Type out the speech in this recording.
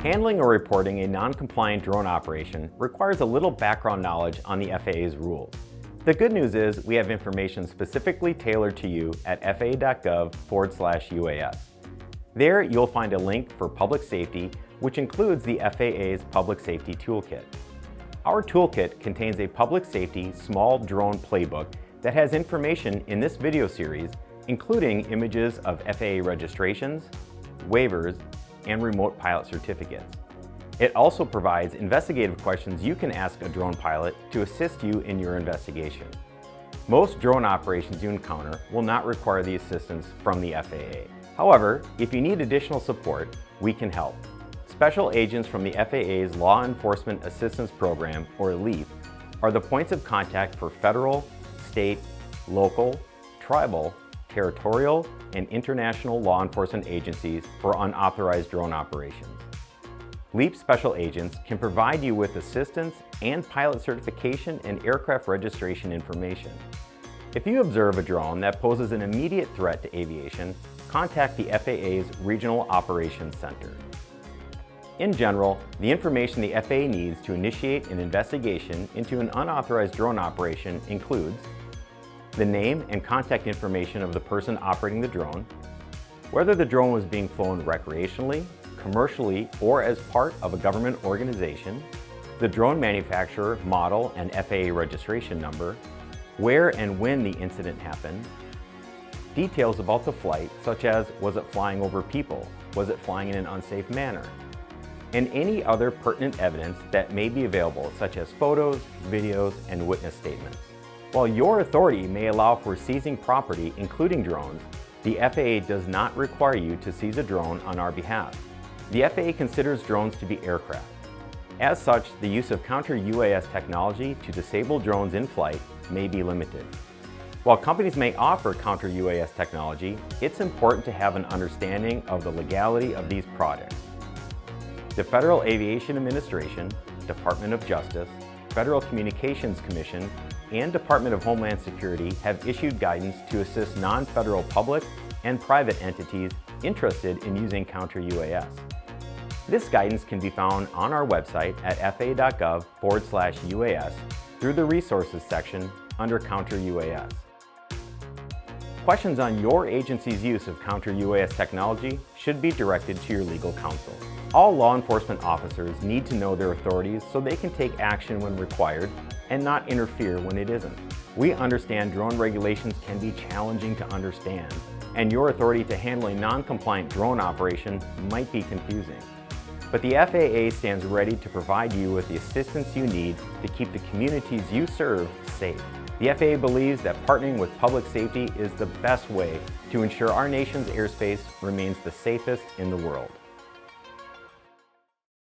Handling or reporting a non-compliant drone operation requires a little background knowledge on the FAA's rules. The good news is we have information specifically tailored to you at faa.gov/UAS. There you'll find a link for public safety, which includes the FAA's Public Safety Toolkit. Our toolkit contains a public safety small drone playbook that has information in this video series, including images of FAA registrations, waivers, and remote pilot certificates. It also provides investigative questions you can ask a drone pilot to assist you in your investigation. Most drone operations you encounter will not require the assistance from the FAA. However, if you need additional support, we can help. Special agents from the FAA's Law Enforcement Assistance Program, or LEAP, are the points of contact for federal, state, local, tribal, territorial, and international law enforcement agencies for unauthorized drone operations. LEAP special agents can provide you with assistance and pilot certification and aircraft registration information. If you observe a drone that poses an immediate threat to aviation, contact the FAA's Regional Operations Center. In general, the information the FAA needs to initiate an investigation into an unauthorized drone operation includes the name and contact information of the person operating the drone, whether the drone was being flown recreationally, commercially, or as part of a government organization, the drone manufacturer, model, and FAA registration number, where and when the incident happened, details about the flight, such as was it flying over people, was it flying in an unsafe manner, and any other pertinent evidence that may be available, such as photos, videos, and witness statements. While your authority may allow for seizing property, including drones, the FAA does not require you to seize a drone on our behalf. The FAA considers drones to be aircraft. As such, the use of counter-UAS technology to disable drones in flight may be limited. While companies may offer counter-UAS technology, it's important to have an understanding of the legality of these products. The Federal Aviation Administration, Department of Justice, Federal Communications Commission, and Department of Homeland Security have issued guidance to assist non-federal public and private entities interested in using counter-UAS. This guidance can be found on our website at faa.gov/UAS through the Resources section under Counter-UAS. Questions on your agency's use of counter-UAS technology should be directed to your legal counsel. All law enforcement officers need to know their authorities so they can take action when required and not interfere when it isn't. We understand drone regulations can be challenging to understand, and your authority to handle a non-compliant drone operation might be confusing. But the FAA stands ready to provide you with the assistance you need to keep the communities you serve safe. The FAA believes that partnering with public safety is the best way to ensure our nation's airspace remains the safest in the world.